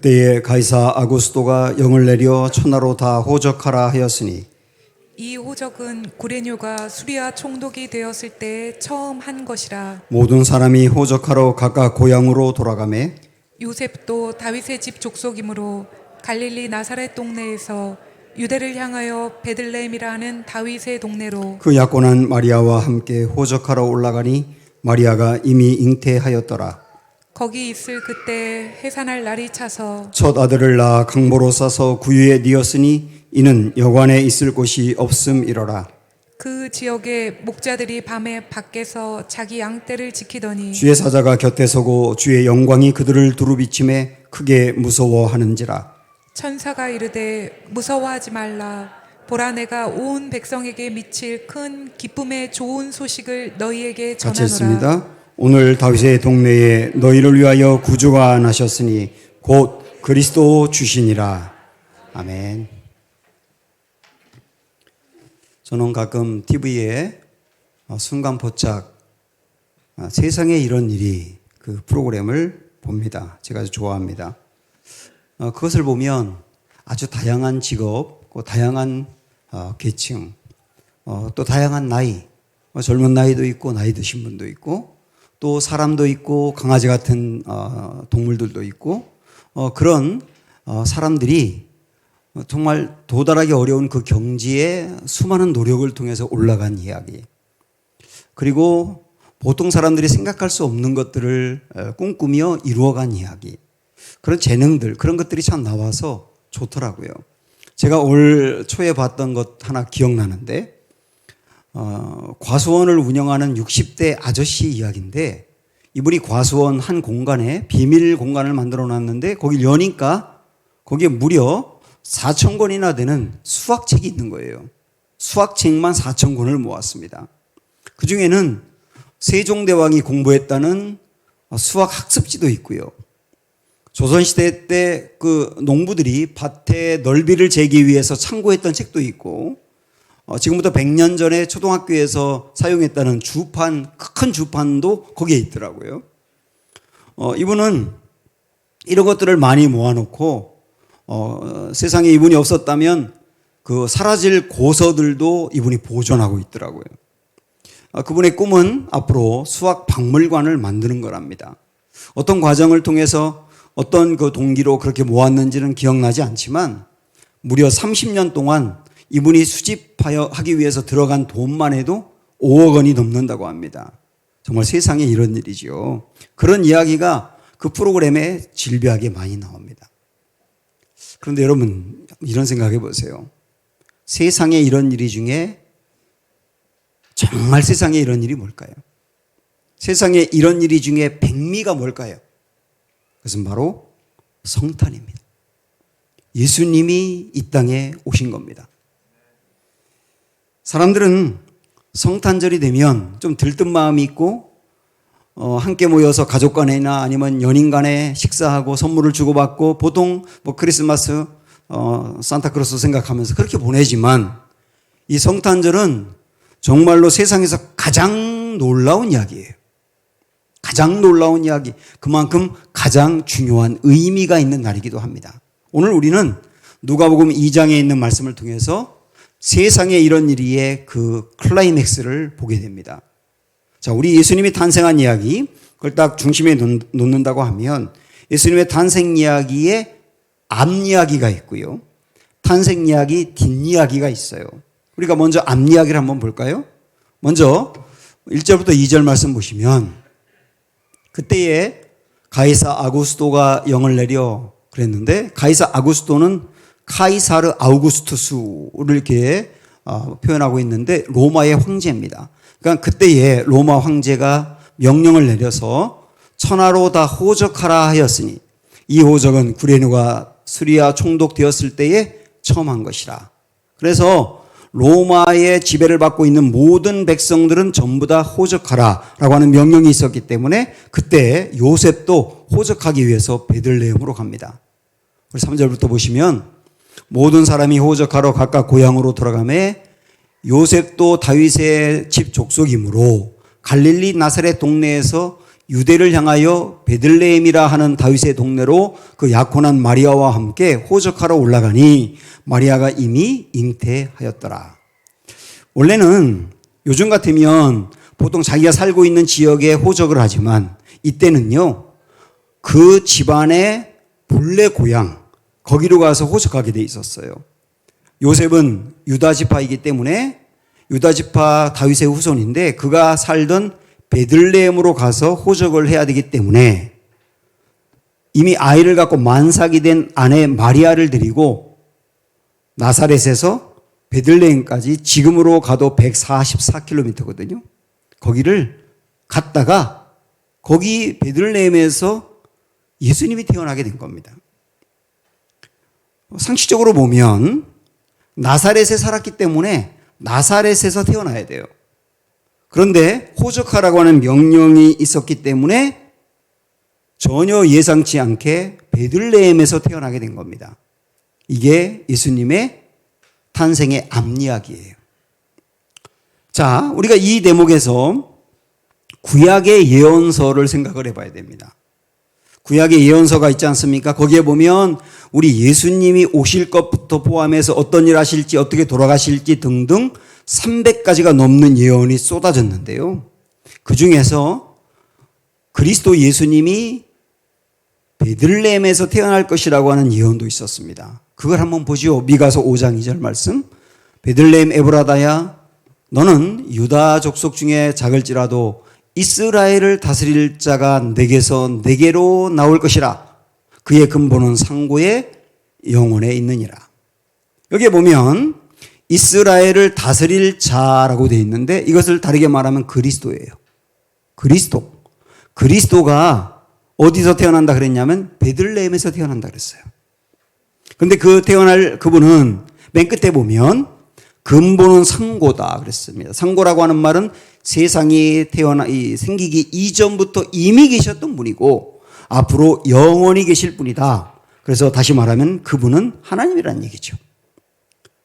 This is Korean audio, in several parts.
그때에 가이사 아구스도가 영을 내려 천하로 다 호적하라 하였으니 이 호적은 구레뇨가 수리아 총독이 되었을 때 처음 한 것이라. 모든 사람이 호적하러 각각 고향으로 돌아가매 요셉도 다윗의 집 족속이므로 갈릴리 나사렛 동네에서 유대를 향하여 베들레헴이라 하는 다윗의 동네로 그 약혼한 마리아와 함께 호적하러 올라가니 마리아가 이미 잉태하였더라. 거기 있을 그때 해산할 날이 차서 첫 아들을 낳아 강보로 싸서 구유에 뉘었으니 이는 여관에 있을 곳이 없음이러라. 그 지역의 목자들이 밤에 밖에서 자기 양떼를 지키더니 주의 사자가 곁에 서고 주의 영광이 그들을 두루비침에 크게 무서워하는지라. 천사가 이르되 무서워하지 말라. 보라, 내가 온 백성에게 미칠 큰 기쁨의 좋은 소식을 너희에게 같이 전하노라. 했습니다. 오늘 다윗의 동네에 너희를 위하여 구주가 나셨으니 곧 그리스도 주시니라. 아멘. 저는 가끔 TV에 순간포착 세상에 이런 일이 그 프로그램을 봅니다. 제가 아주 좋아합니다. 그것을 보면 아주 다양한 직업, 다양한 계층, 또 다양한 나이, 젊은 나이도 있고 나이 드신 분도 있고 또 사람도 있고 강아지 같은 동물들도 있고 그런 사람들이 정말 도달하기 어려운 그 경지에 수많은 노력을 통해서 올라간 이야기. 그리고 보통 사람들이 생각할 수 없는 것들을 꿈꾸며 이루어간 이야기. 그런 재능들, 그런 것들이 참 나와서 좋더라고요. 제가 올 초에 봤던 것 하나 기억나는데, 과수원을 운영하는 60대 아저씨 이야기인데, 이분이 과수원 한 공간에 비밀 공간을 만들어 놨는데, 거길 여니까 거기에 무려 4,000권이나 되는 수학책이 있는 거예요. 수학책만 4,000권을 모았습니다. 그 중에는 세종대왕이 공부했다는 수학 학습지도 있고요. 조선시대 때 그 농부들이 밭의 넓이를 재기 위해서 참고했던 책도 있고, 지금부터 100년 전에 초등학교에서 사용했다는 주판, 큰 주판도 거기에 있더라고요. 이분은 이런 것들을 많이 모아놓고, 세상에 이분이 없었다면 그 사라질 고서들도 이분이 보존하고 있더라고요. 그분의 꿈은 앞으로 수학 박물관을 만드는 거랍니다. 어떤 과정을 통해서 어떤 그 동기로 그렇게 모았는지는 기억나지 않지만 무려 30년 동안 이분이 수집하기 위해서 들어간 돈만 해도 5억 원이 넘는다고 합니다. 정말 세상에 이런 일이죠. 그런 이야기가 그 프로그램에 질비하게 많이 나옵니다. 그런데 여러분 이런 생각해 보세요. 세상에 이런 일이 중에 정말 세상에 이런 일이 뭘까요? 세상에 이런 일이 중에 백미가 뭘까요? 그것은 바로 성탄입니다. 예수님이 이 땅에 오신 겁니다. 사람들은 성탄절이 되면 좀 들뜬 마음이 있고 함께 모여서 가족 간에나 아니면 연인 간에 식사하고 선물을 주고받고 보통 뭐 크리스마스 산타크로스 생각하면서 그렇게 보내지만 이 성탄절은 정말로 세상에서 가장 놀라운 이야기예요. 가장 놀라운 이야기, 그만큼 가장 중요한 의미가 있는 날이기도 합니다. 오늘 우리는 누가복음 2장에 있는 말씀을 통해서 세상에 이런 일이의 그 클라이맥스를 보게 됩니다. 자, 우리 예수님이 탄생한 이야기, 그걸 딱 중심에 놓는다고 하면 예수님의 탄생 이야기에 앞 이야기가 있고요. 탄생 이야기, 뒷 이야기가 있어요. 우리가 먼저 앞 이야기를 한번 볼까요? 먼저 1절부터 2절 말씀 보시면 그때에 가이사 아구스도가 영을 내려 그랬는데 가이사 아구스도는 카이사르 아우구스투스를 이렇게 표현하고 있는데 로마의 황제입니다. 그러니까 그때에 로마 황제가 명령을 내려서 천하로 다 호적하라 하였으니 이 호적은 구레뇨가 수리아 총독 되었을 때에 처음 한 것이라. 그래서 로마의 지배를 받고 있는 모든 백성들은 전부 다 호적하라라고 하는 명령이 있었기 때문에 그때 요셉도 호적하기 위해서 베들레헴으로 갑니다. 3절부터 보시면 모든 사람이 호적하러 각각 고향으로 돌아가매 요셉도 다윗의 집 족속이므로 갈릴리 나사렛 동네에서 유대를 향하여 베들레헴이라 하는 다윗의 동네로 그 약혼한 마리아와 함께 호적하러 올라가니 마리아가 이미 잉태하였더라. 원래는 요즘 같으면 보통 자기가 살고 있는 지역에 호적을 하지만 이때는요, 그 집안의 본래 고향, 거기로 가서 호적하게 돼 있었어요. 요셉은 유다 지파이기 때문에 유다 지파 다윗의 후손인데 그가 살던 베들레헴으로 가서 호적을 해야 되기 때문에 이미 아이를 갖고 만삭이 된 아내 마리아를 데리고 나사렛에서 베들레헴까지 지금으로 가도 144km거든요. 거기를 갔다가 거기 베들레헴에서 예수님이 태어나게 된 겁니다. 상식적으로 보면 나사렛에 살았기 때문에 나사렛에서 태어나야 돼요. 그런데 호적하라고 하는 명령이 있었기 때문에 전혀 예상치 않게 베들레헴에서 태어나게 된 겁니다. 이게 예수님의 탄생의 앞이야기예요. 자, 우리가 이 대목에서 구약의 예언서를 생각을 해봐야 됩니다. 구약의 예언서가 있지 않습니까? 거기에 보면 우리 예수님이 오실 것부터 포함해서 어떤 일 하실지, 어떻게 돌아가실지 등등 300가지가 넘는 예언이 쏟아졌는데요. 그 중에서 그리스도 예수님이 베들레헴에서 태어날 것이라고 하는 예언도 있었습니다. 그걸 한번 보죠. 미가서 5장 2절 말씀. 베들레헴 에브라다야, 너는 유다 족속 중에 작을지라도 이스라엘을 다스릴 자가 내게서 내게로 나올 것이라. 그의 근본은 상고의 영혼에 있느니라. 여기에 보면 이스라엘을 다스릴 자라고 되어 있는데 이것을 다르게 말하면 그리스도예요. 그리스도가 어디서 태어난다 그랬냐면 베들레헴에서 태어난다 그랬어요. 그런데 그 태어날 그분은 맨 끝에 보면 근본은 상고다 그랬습니다. 상고라고 하는 말은 세상이 생기기 이전부터 이미 계셨던 분이고 앞으로 영원히 계실 분이다. 그래서 다시 말하면 그분은 하나님이라는 얘기죠.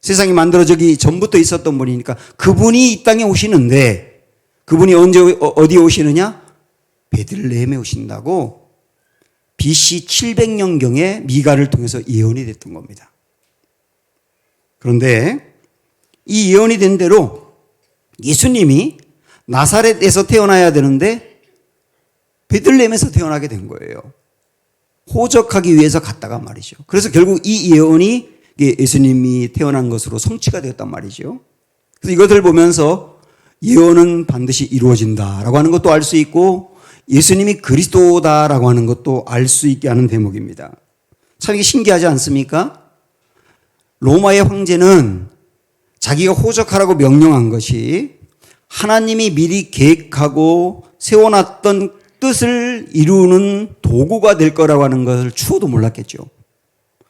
세상이 만들어지기 전부터 있었던 분이니까 그분이 이 땅에 오시는데 그분이 어디에 오시느냐? 베들레헴에 오신다고 BC 700년경에 미가를 통해서 예언이 됐던 겁니다. 그런데 이 예언이 된 대로 예수님이 나사렛에서 태어나야 되는데 베들레헴에서 태어나게 된 거예요. 호적하기 위해서 갔다가 말이죠. 그래서 결국 이 예언이 예수님이 태어난 것으로 성취가 되었단 말이죠. 그래서 이것을 보면서 예언은 반드시 이루어진다라고 하는 것도 알 수 있고 예수님이 그리스도다라고 하는 것도 알 수 있게 하는 대목입니다. 참 이게 신기하지 않습니까? 로마의 황제는 자기가 호적하라고 명령한 것이 하나님이 미리 계획하고 세워놨던 뜻을 이루는 도구가 될 거라고 하는 것을 추호도 몰랐겠죠.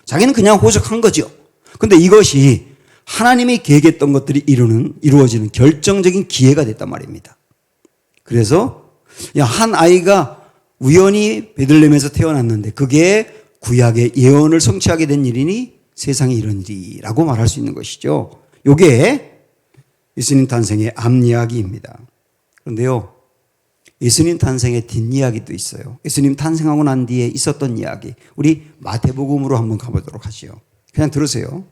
자기는 그냥 호적한 거죠. 근데 이것이 하나님이 계획했던 것들이 이루어지는 결정적인 기회가 됐단 말입니다. 그래서 한 아이가 우연히 베들레헴에서 태어났는데 그게 구약의 예언을 성취하게 된 일이니 세상에 이런 일이라고 말할 수 있는 것이죠. 이게 예수님 탄생의 앞이야기입니다. 그런데요, 예수님 탄생의 뒷이야기도 있어요. 예수님 탄생하고 난 뒤에 있었던 이야기. 우리 마태복음으로 한번 가보도록 하죠. 그냥 들으세요.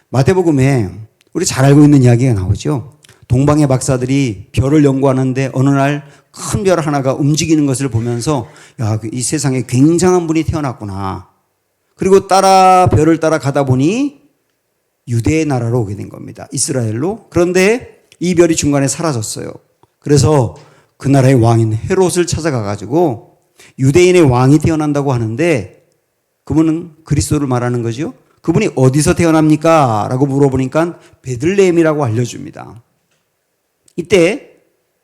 마태복음에 우리 잘 알고 있는 이야기가 나오죠. 동방의 박사들이 별을 연구하는데 어느 날 큰 별 하나가 움직이는 것을 보면서 이 세상에 굉장한 분이 태어났구나. 그리고 별을 따라 가다 보니 유대의 나라로 오게 된 겁니다. 이스라엘로. 그런데 이 별이 중간에 사라졌어요. 그래서 그 나라의 왕인 헤롯을 찾아가 가지고 유대인의 왕이 태어난다고 하는데 그분은 그리스도를 말하는 거죠. 그분이 어디서 태어납니까? 라고 물어보니까 베들레헴이라고 알려줍니다. 이때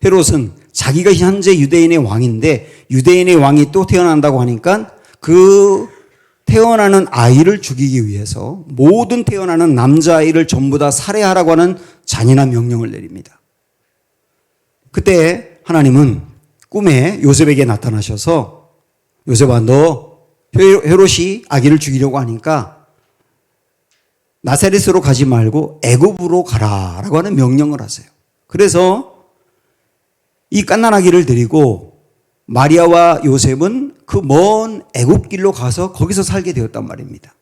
헤롯은 자기가 현재 유대인의 왕인데 유대인의 왕이 또 태어난다고 하니까 그 태어나는 아이를 죽이기 위해서 모든 태어나는 남자아이를 전부 다 살해하라고 하는 잔인한 명령을 내립니다. 그때 하나님은 꿈에 요셉에게 나타나셔서 요셉아, 너 헤롯이 아기를 죽이려고 하니까 나사렛으로 가지 말고 애굽으로 가라라고 하는 명령을 하세요. 그래서 이 갓난아기를 데리고 마리아와 요셉은 그 먼 애굽길로 가서 거기서 살게 되었단 말입니다.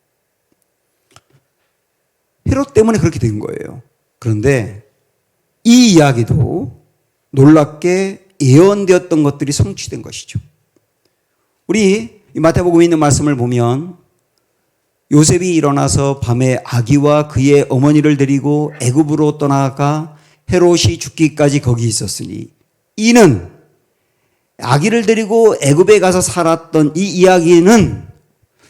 헤롯 때문에 그렇게 된 거예요. 그런데 이 이야기도 놀랍게 예언되었던 것들이 성취된 것이죠. 우리 마태복음에 있는 말씀을 보면 요셉이 일어나서 밤에 아기와 그의 어머니를 데리고 애굽으로 떠나가 헤롯이 죽기까지 거기 있었으니 이는 아기를 데리고 애굽에 가서 살았던 이 이야기는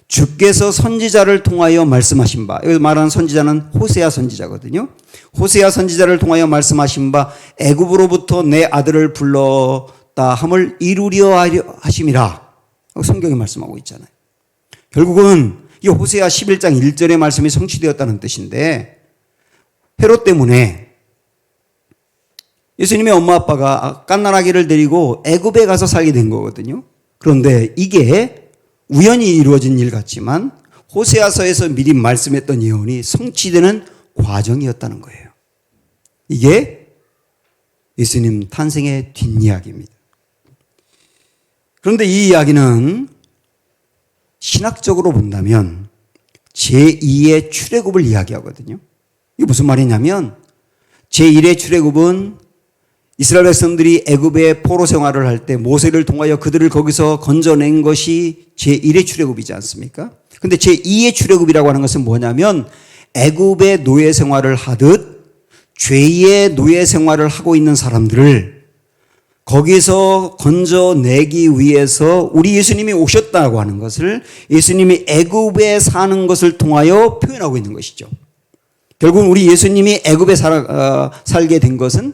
주께서 선지자를 통하여 말씀하신 바, 여기 말하는 선지자는 호세아 선지자거든요. 호세아 선지자를 통하여 말씀하신 바 애굽으로부터 내 아들을 불렀다 함을 이루려 하심이라 성경이 말씀하고 있잖아요. 결국은 이 호세아 11장 1절의 말씀이 성취되었다는 뜻인데 헤롯 때문에 예수님의 엄마 아빠가 갓난아기를 데리고 애굽에 가서 살게 된 거거든요. 그런데 이게 우연히 이루어진 일 같지만 호세아서에서 미리 말씀했던 예언이 성취되는 과정이었다는 거예요. 이게 예수님 탄생의 뒷이야기입니다. 그런데 이 이야기는 신학적으로 본다면 제2의 출애굽을 이야기하거든요. 이게 무슨 말이냐면 제1의 출애굽은 이스라엘 백성들이 애굽의 포로 생활을 할 때 모세를 통하여 그들을 거기서 건져낸 것이 제1의 출애굽이지 않습니까? 근데 제2의 출애굽이라고 하는 것은 뭐냐면 애굽의 노예 생활을 하듯 죄의 노예 생활을 하고 있는 사람들을 거기서 건져내기 위해서 우리 예수님이 오셨다고 하는 것을 예수님이 애굽에 사는 것을 통하여 표현하고 있는 것이죠. 결국 우리 예수님이 애굽에 살게 된 것은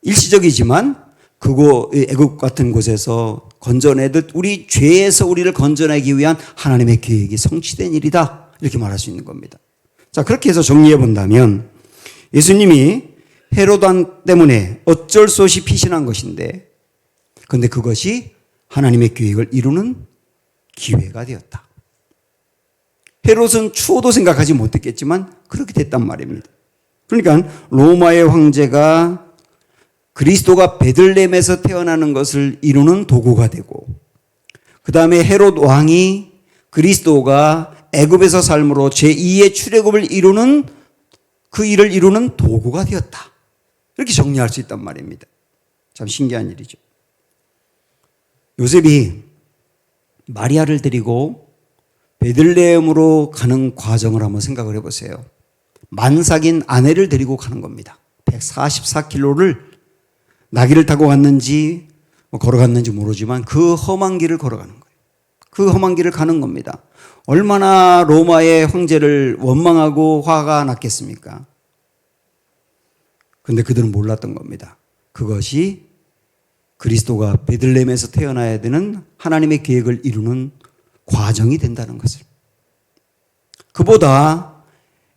일시적이지만 그곳 애굽 같은 곳에서 건져내듯 우리 죄에서 우리를 건져내기 위한 하나님의 계획이 성취된 일이다. 이렇게 말할 수 있는 겁니다. 자, 그렇게 해서 정리해 본다면 예수님이 헤롯 때문에 어쩔 수 없이 피신한 것인데 그런데 그것이 하나님의 계획을 이루는 기회가 되었다. 헤롯은 추호도 생각하지 못했겠지만 그렇게 됐단 말입니다. 그러니까 로마의 황제가 그리스도가 베들레헴에서 태어나는 것을 이루는 도구가 되고 그 다음에 헤롯 왕이 그리스도가 애굽에서 삶으로 제2의 출애굽을 이루는 그 일을 이루는 도구가 되었다. 이렇게 정리할 수 있단 말입니다. 참 신기한 일이죠. 요셉이 마리아를 데리고 베들레헴으로 가는 과정을 한번 생각을 해보세요. 만삭인 아내를 데리고 가는 겁니다. 144km를 나귀를 타고 갔는지 걸어갔는지 모르지만 그 험한 길을 걸어가는 거예요. 그 험한 길을 가는 겁니다. 얼마나 로마의 황제를 원망하고 화가 났겠습니까? 그런데 그들은 몰랐던 겁니다. 그것이 그리스도가 베들레헴에서 태어나야 되는 하나님의 계획을 이루는 과정이 된다는 것을. 그보다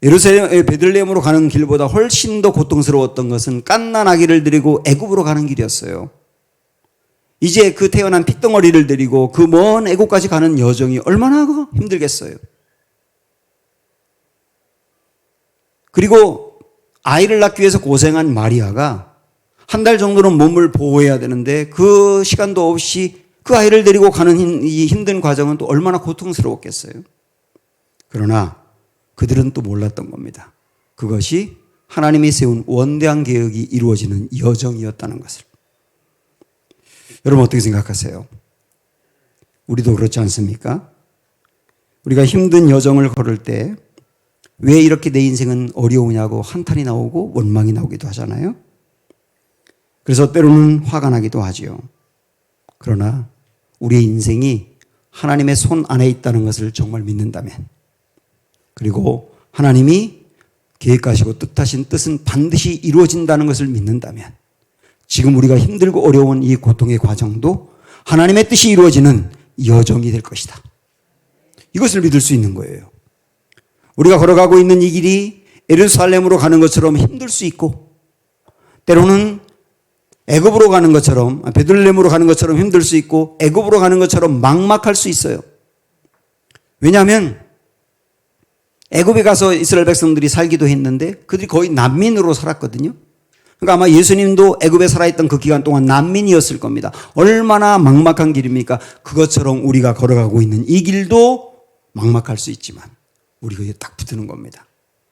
예루살렘 베들레헴으로 가는 길보다 훨씬 더 고통스러웠던 것은 갓난 아기를 데리고 애굽으로 가는 길이었어요. 이제 그 태어난 핏덩어리를 데리고 그 먼 애굽까지 가는 여정이 얼마나 힘들겠어요. 그리고 아이를 낳기 위해서 고생한 마리아가 한 달 정도는 몸을 보호해야 되는데 그 시간도 없이 그 아이를 데리고 가는 이 힘든 과정은 또 얼마나 고통스러웠겠어요. 그러나 그들은 또 몰랐던 겁니다. 그것이 하나님이 세운 원대한 계획이 이루어지는 여정이었다는 것을. 여러분 어떻게 생각하세요? 우리도 그렇지 않습니까? 우리가 힘든 여정을 걸을 때 왜 이렇게 내 인생은 어려우냐고 한탄이 나오고 원망이 나오기도 하잖아요. 그래서 때로는 화가 나기도 하지요. 그러나 우리의 인생이 하나님의 손 안에 있다는 것을 정말 믿는다면 그리고 하나님이 계획하시고 뜻하신 뜻은 반드시 이루어진다는 것을 믿는다면 지금 우리가 힘들고 어려운 이 고통의 과정도 하나님의 뜻이 이루어지는 여정이 될 것이다. 이것을 믿을 수 있는 거예요. 우리가 걸어가고 있는 이 길이 예루살렘으로 가는 것처럼 힘들 수 있고 때로는 애굽으로 가는 것처럼 베들레헴으로 가는 것처럼 힘들 수 있고 애굽으로 가는 것처럼 막막할 수 있어요. 왜냐하면 애굽에 가서 이스라엘 백성들이 살기도 했는데 그들이 거의 난민으로 살았거든요. 그러니까 아마 예수님도 애굽에 살아있던 그 기간 동안 난민이었을 겁니다. 얼마나 막막한 길입니까? 그것처럼 우리가 걸어가고 있는 이 길도 막막할 수 있지만 우리 거기에 딱 붙는 겁니다.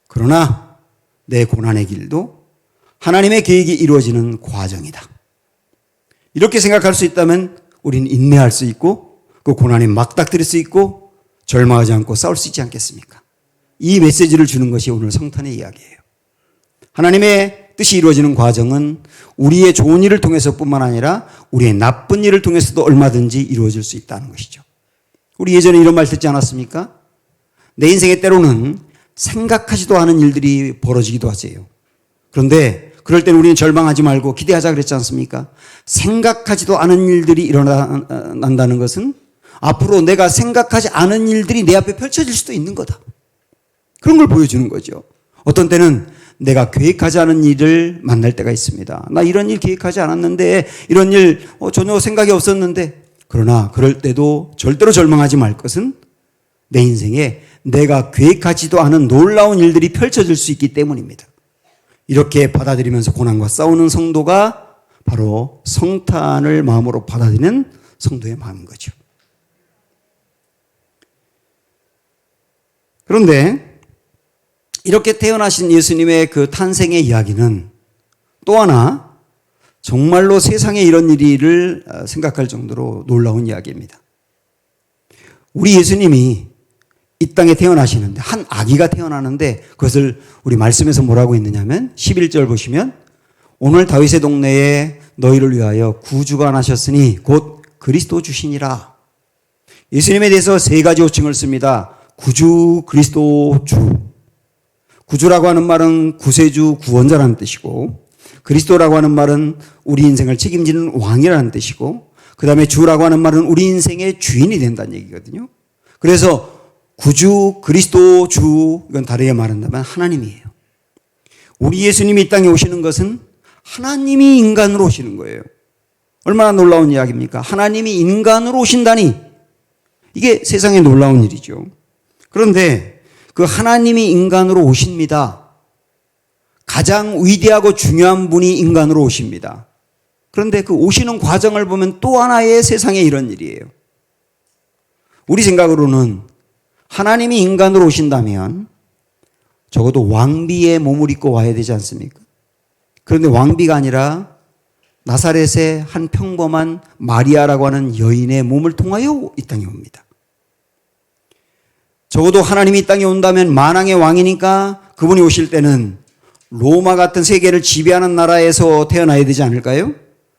그러나 내 고난의 길도 하나님의 계획이 이루어지는 과정이다. 이렇게 생각할 수 있다면 우리는 인내할 수 있고 그 고난에 맞닥뜨릴 수 있고 절망하지 않고 싸울 수 있지 않겠습니까? 이 메시지를 주는 것이 오늘 성탄의 이야기예요. 하나님의 뜻이 이루어지는 과정은 우리의 좋은 일을 통해서뿐만 아니라 우리의 나쁜 일을 통해서도 얼마든지 이루어질 수 있다는 것이죠. 우리 예전에 이런 말 듣지 않았습니까? 내 인생의 때로는 생각하지도 않은 일들이 벌어지기도 하세요. 그런데 그럴 때는 우리는 절망하지 말고 기대하자 그랬지 않습니까? 생각하지도 않은 일들이 일어난다는 것은 앞으로 내가 생각하지 않은 일들이 내 앞에 펼쳐질 수도 있는 거다. 그런 걸 보여주는 거죠. 어떤 때는 내가 계획하지 않은 일을 만날 때가 있습니다. 나 이런 일 계획하지 않았는데, 이런 일 전혀 생각이 없었는데, 그러나 그럴 때도 절대로 절망하지 말 것은 내 인생에 내가 계획하지도 않은 놀라운 일들이 펼쳐질 수 있기 때문입니다. 이렇게 받아들이면서 고난과 싸우는 성도가 바로 성탄을 마음으로 받아들이는 성도의 마음인 거죠. 그런데 이렇게 태어나신 예수님의 그 탄생의 이야기는 또 하나 정말로 세상에 이런 일을 생각할 정도로 놀라운 이야기입니다. 우리 예수님이 이 땅에 태어나시는데, 한 아기가 태어나는데 그것을 우리 말씀에서 뭐라고 있느냐면 11절 보시면 오늘 다윗의 동네에 너희를 위하여 구주가 나셨으니 곧 그리스도 주시니라. 예수님에 대해서 세 가지 호칭을 씁니다. 구주, 그리스도, 주. 구주라고 하는 말은 구세주, 구원자라는 뜻이고, 그리스도라고 하는 말은 우리 인생을 책임지는 왕이라는 뜻이고, 그 다음에 주라고 하는 말은 우리 인생의 주인이 된다는 얘기거든요. 그래서 구주, 그리스도, 주, 이건 다르게 말한다면 하나님이에요. 우리 예수님이 이 땅에 오시는 것은 하나님이 인간으로 오시는 거예요. 얼마나 놀라운 이야기입니까? 하나님이 인간으로 오신다니, 이게 세상에 놀라운 일이죠. 그런데 그 하나님이 인간으로 오십니다. 가장 위대하고 중요한 분이 인간으로 오십니다. 그런데 그 오시는 과정을 보면 또 하나의 세상에 이런 일이에요. 우리 생각으로는 하나님이 인간으로 오신다면 적어도 왕비의 몸을 입고 와야 되지 않습니까? 그런데 왕비가 아니라 나사렛의 한 평범한 마리아라고 하는 여인의 몸을 통하여 이 땅에 옵니다. 적어도 하나님이 이 땅에 온다면 만왕의 왕이니까 그분이 오실 때는 로마 같은 세계를 지배하는 나라에서 태어나야 되지 않을까요?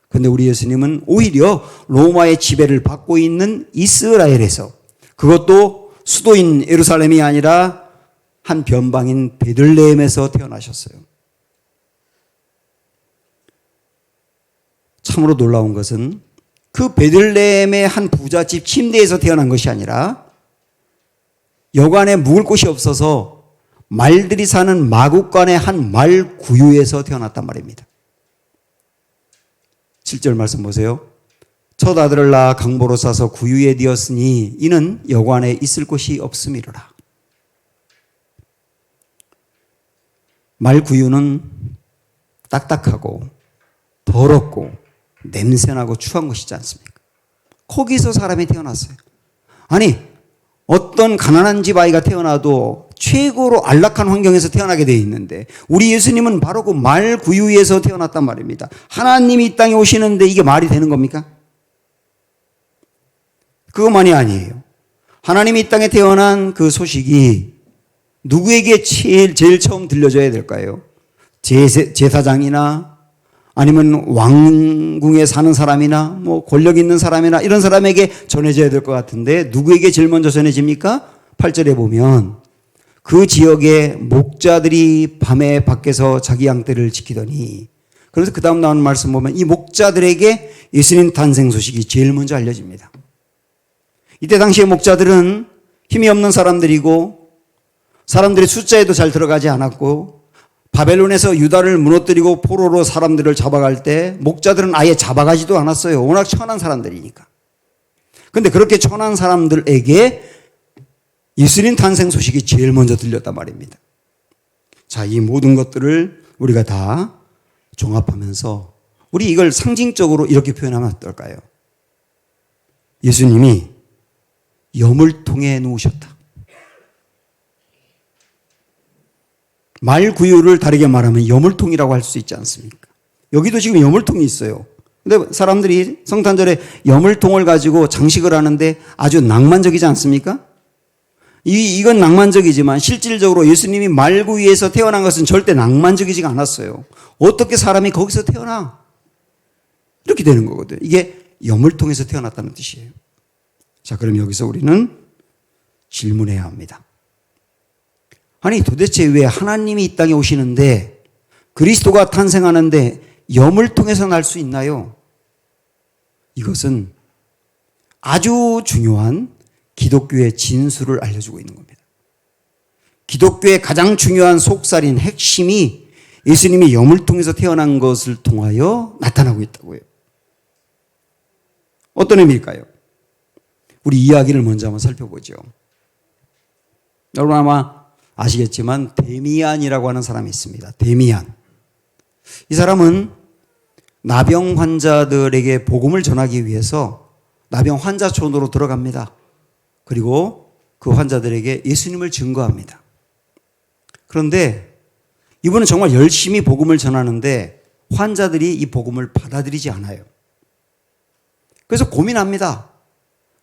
그런데 우리 예수님은 오히려 로마의 지배를 받고 있는 이스라엘에서, 그것도 수도인 예루살렘이 아니라 한 변방인 베들레헴에서 태어나셨어요. 참으로 놀라운 것은 그 베들레헴의 한 부잣집 침대에서 태어난 것이 아니라 여관에 묵을 곳이 없어서 말들이 사는 마국간의 한 말 구유에서 태어났단 말입니다. 7절 말씀 보세요. 첫 아들을 낳아 강보로 싸서 구유에 뒤었으니 이는 여관에 있을 곳이 없음이로라. 말 구유는 딱딱하고 더럽고 냄새나고 추한 곳이지 않습니까? 거기서 사람이 태어났어요. 아니, 어떤 가난한 집 아이가 태어나도 최고로 안락한 환경에서 태어나게 되어 있는데 우리 예수님은 바로 그 말 구유에서 태어났단 말입니다. 하나님이 이 땅에 오시는데 이게 말이 되는 겁니까? 그것만이 아니에요. 하나님이 이 땅에 태어난 그 소식이 누구에게 제일 처음 들려줘야 될까요? 제사장이나 아니면 왕궁에 사는 사람이나 뭐 권력 있는 사람이나 이런 사람에게 전해져야 될 것 같은데 누구에게 제일 먼저 전해집니까? 8절에 보면 그 지역의 목자들이 밤에 밖에서 자기 양떼를 지키더니, 그래서 그 다음 나오는 말씀 보면 이 목자들에게 예수님 탄생 소식이 제일 먼저 알려집니다. 이때 당시의 목자들은 힘이 없는 사람들이고 사람들의 숫자에도 잘 들어가지 않았고 바벨론에서 유다를 무너뜨리고 포로로 사람들을 잡아갈 때 목자들은 아예 잡아가지도 않았어요. 워낙 천한 사람들이니까. 그런데 그렇게 천한 사람들에게 예수님 탄생 소식이 제일 먼저 들렸단 말입니다. 자, 이 모든 것들을 우리가 다 종합하면서 우리 이걸 상징적으로 이렇게 표현하면 어떨까요? 예수님이 여물통에 누우셨다. 말구유를 다르게 말하면 여물통이라고 할 수 있지 않습니까? 여기도 지금 여물통이 있어요. 근데 사람들이 성탄절에 여물통을 가지고 장식을 하는데 아주 낭만적이지 않습니까? 이건 낭만적이지만 실질적으로 예수님이 말구유에서 태어난 것은 절대 낭만적이지가 않았어요. 어떻게 사람이 거기서 태어나? 이렇게 되는 거거든요. 이게 여물통에서 태어났다는 뜻이에요. 자, 그럼 여기서 우리는 질문해야 합니다. 아니, 도대체 왜 하나님이 이 땅에 오시는데 그리스도가 탄생하는데 여물통에서 날 수 있나요? 이것은 아주 중요한 기독교의 진수를 알려주고 있는 겁니다. 기독교의 가장 중요한 속살인 핵심이 예수님이 여물통에서 태어난 것을 통하여 나타나고 있다고요. 어떤 의미일까요? 우리 이야기를 먼저 한번 살펴보죠. 여러분 아마 아시겠지만 데미안이라고 하는 사람이 있습니다. 데미안. 이 사람은 나병 환자들에게 복음을 전하기 위해서 나병 환자촌으로 들어갑니다. 그리고 그 환자들에게 예수님을 증거합니다. 그런데 이분은 정말 열심히 복음을 전하는데 환자들이 이 복음을 받아들이지 않아요. 그래서 고민합니다.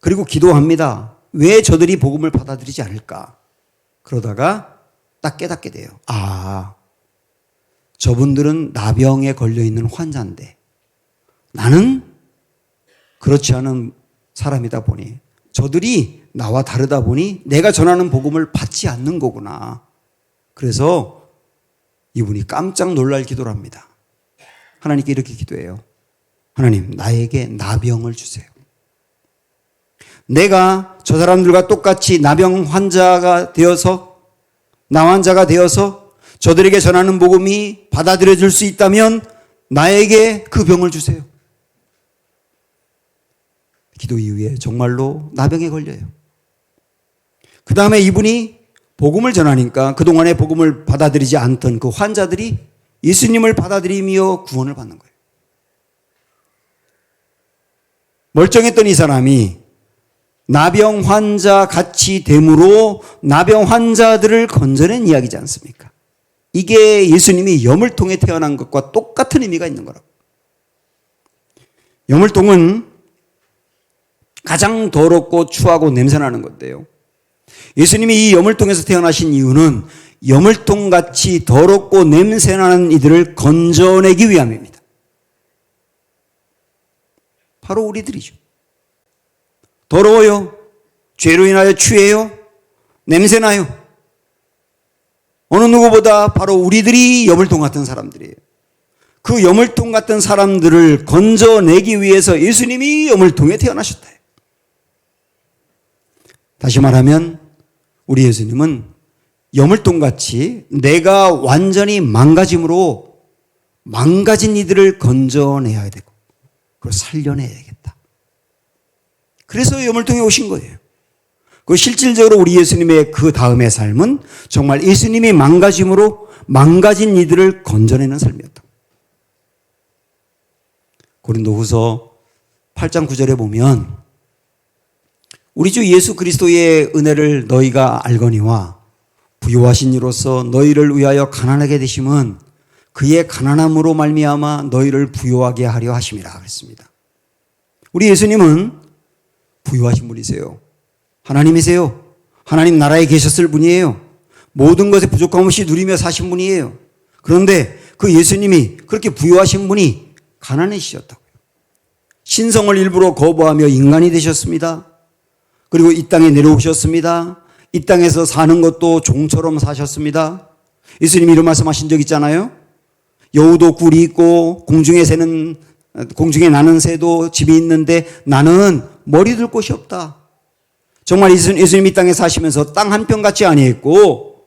그리고 기도합니다. 왜 저들이 복음을 받아들이지 않을까? 그러다가 딱 깨닫게 돼요. 아, 저분들은 나병에 걸려있는 환자인데 나는 그렇지 않은 사람이다 보니 저들이 나와 다르다 보니 내가 전하는 복음을 받지 않는 거구나. 그래서 이분이 깜짝 놀랄 기도를 합니다. 하나님께 이렇게 기도해요. 하나님, 나에게 나병을 주세요. 내가 저 사람들과 똑같이 나병 환자가 되어서 나 환자가 되어서 저들에게 전하는 복음이 받아들여질 수 있다면 나에게 그 병을 주세요. 기도 이후에 정말로 나병에 걸려요. 그 다음에 이분이 복음을 전하니까 그동안에 복음을 받아들이지 않던 그 환자들이 예수님을 받아들이며 구원을 받는 거예요. 멀쩡했던 이 사람이 나병 환자 같이 됨으로 나병 환자들을 건져낸 이야기지 않습니까? 이게 예수님이 여물통에 태어난 것과 똑같은 의미가 있는 거라고. 여물통은 가장 더럽고 추하고 냄새나는 건데요. 예수님이 이 여물통에서 태어나신 이유는 여물통같이 더럽고 냄새나는 이들을 건져내기 위함입니다. 바로 우리들이죠. 더러워요. 죄로 인하여 취해요. 냄새나요. 어느 누구보다 바로 우리들이 여물통 같은 사람들이에요. 그 여물통 같은 사람들을 건져내기 위해서 예수님이 여물통에 태어나셨다. 다시 말하면 우리 예수님은 여물통같이 내가 완전히 망가짐으로 망가진 이들을 건져내야 되고 그걸 살려내야 되겠다. 그래서 여물통에 오신 거예요. 그 실질적으로 우리 예수님의 그 다음의 삶은 정말 예수님이 망가짐으로 망가진 이들을 건져내는 삶이었다. 고린도후서 8장 9절에 보면 우리 주 예수 그리스도의 은혜를 너희가 알거니와 부요하신 이로써 너희를 위하여 가난하게 되심은 그의 가난함으로 말미암아 너희를 부요하게 하려 하심이라 그랬습니다. 우리 예수님은 부요하신 분이세요. 하나님이세요. 하나님 나라에 계셨을 분이에요. 모든 것에 부족함 없이 누리며 사신 분이에요. 그런데 그 예수님이 그렇게 부요하신 분이 가난해지셨다고요. 신성을 일부러 거부하며 인간이 되셨습니다. 그리고 이 땅에 내려오셨습니다. 이 땅에서 사는 것도 종처럼 사셨습니다. 예수님이 이런 말씀하신 적 있잖아요. 여우도 굴이 있고 공중에 나는 새도 집이 있는데 나는 머리 둘 곳이 없다. 정말 예수님이 이 땅에 사시면서 땅 한 평 같이 아니했고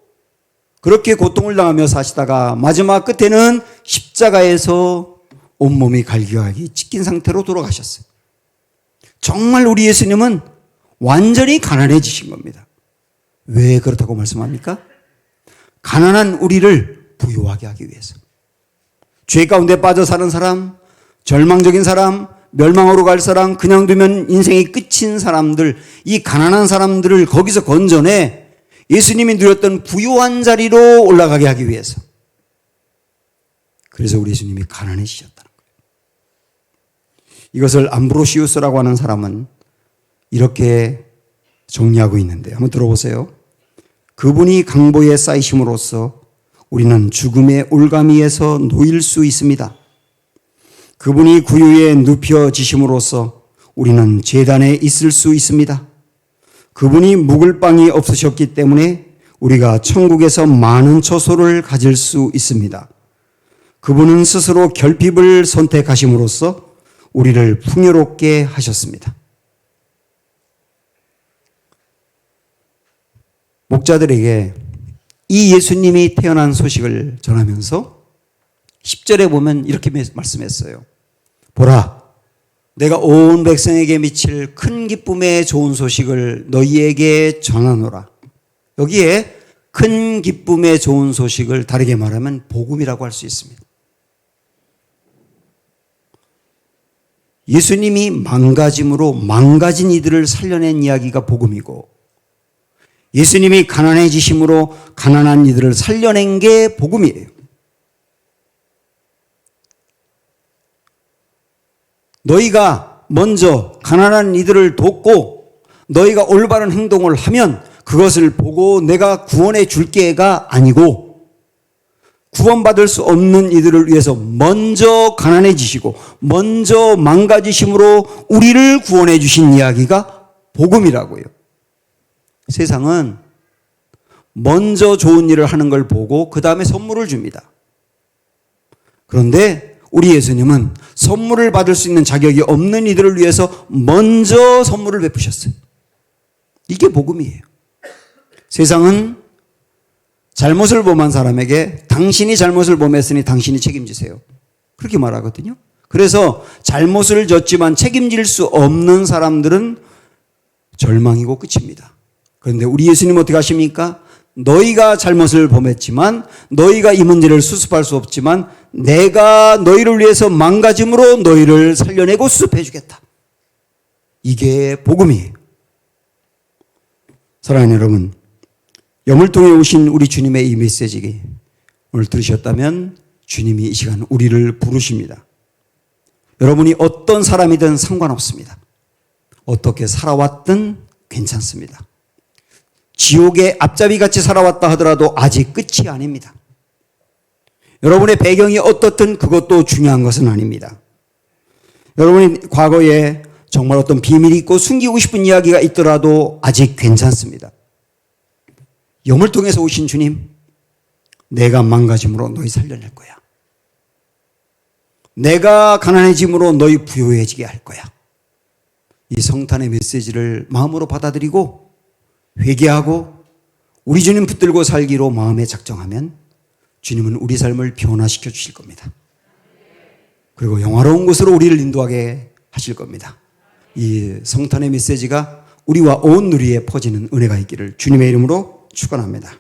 그렇게 고통을 당하며 사시다가 마지막 끝에는 십자가에서 온몸이 갈기갈기 찢긴 상태로 돌아가셨어요. 정말 우리 예수님은 완전히 가난해지신 겁니다. 왜 그렇다고 말씀합니까? 가난한 우리를 부유하게 하기 위해서. 죄 가운데 빠져 사는 사람, 절망적인 사람, 멸망으로 갈 사람, 그냥 두면 인생이 끝인 사람들, 이 가난한 사람들을 거기서 건져내 예수님이 누렸던 부유한 자리로 올라가게 하기 위해서. 그래서 우리 예수님이 가난해지셨다는 거예요. 이것을 암브로시우스라고 하는 사람은 이렇게 정리하고 있는데 한번 들어보세요. 그분이 강보에 쌓이심으로써 우리는 죽음의 올가미에서 놓일 수 있습니다. 그분이 구유에 눕혀지심으로써 우리는 제단에 있을 수 있습니다. 그분이 묵을 빵이 없으셨기 때문에 우리가 천국에서 많은 처소를 가질 수 있습니다. 그분은 스스로 결핍을 선택하심으로써 우리를 풍요롭게 하셨습니다. 목자들에게 이 예수님이 태어난 소식을 전하면서 10절에 보면 이렇게 말씀했어요. 보라, 내가 온 백성에게 미칠 큰 기쁨의 좋은 소식을 너희에게 전하노라. 여기에 큰 기쁨의 좋은 소식을 다르게 말하면 복음이라고 할 수 있습니다. 예수님이 망가짐으로 망가진 이들을 살려낸 이야기가 복음이고, 예수님이 가난해지심으로 가난한 이들을 살려낸 게 복음이에요. 너희가 먼저 가난한 이들을 돕고 너희가 올바른 행동을 하면 그것을 보고 내가 구원해 줄게가 아니고, 구원받을 수 없는 이들을 위해서 먼저 가난해지시고 먼저 망가지심으로 우리를 구원해 주신 이야기가 복음이라고요. 세상은 먼저 좋은 일을 하는 걸 보고 그 다음에 선물을 줍니다. 그런데 우리 예수님은 선물을 받을 수 있는 자격이 없는 이들을 위해서 먼저 선물을 베푸셨어요. 이게 복음이에요. 세상은 잘못을 범한 사람에게 당신이 잘못을 범했으니 당신이 책임지세요, 그렇게 말하거든요. 그래서 잘못을 졌지만 책임질 수 없는 사람들은 절망이고 끝입니다. 그런데 우리 예수님은 어떻게 하십니까? 너희가 잘못을 범했지만, 너희가 이 문제를 수습할 수 없지만 내가 너희를 위해서 망가짐으로 너희를 살려내고 수습해 주겠다. 이게 복음이에요. 사랑하는 여러분, 염을 통해 오신 우리 주님의 이 메시지 오늘 들으셨다면 주님이 이 시간 우리를 부르십니다. 여러분이 어떤 사람이든 상관없습니다. 어떻게 살아왔든 괜찮습니다. 지옥의 앞잡이같이 살아왔다 하더라도 아직 끝이 아닙니다. 여러분의 배경이 어떻든 그것도 중요한 것은 아닙니다. 여러분이 과거에 정말 어떤 비밀이 있고 숨기고 싶은 이야기가 있더라도 아직 괜찮습니다. 염을 통해서 오신 주님, 내가 망가짐으로 너희 살려낼 거야. 내가 가난해짐으로 너희 부유해지게 할 거야. 이 성탄의 메시지를 마음으로 받아들이고 회개하고 우리 주님 붙들고 살기로 마음에 작정하면 주님은 우리 삶을 변화시켜 주실 겁니다. 그리고 영화로운 곳으로 우리를 인도하게 하실 겁니다. 이 성탄의 메시지가 우리와 온 누리에 퍼지는 은혜가 있기를 주님의 이름으로 축원합니다.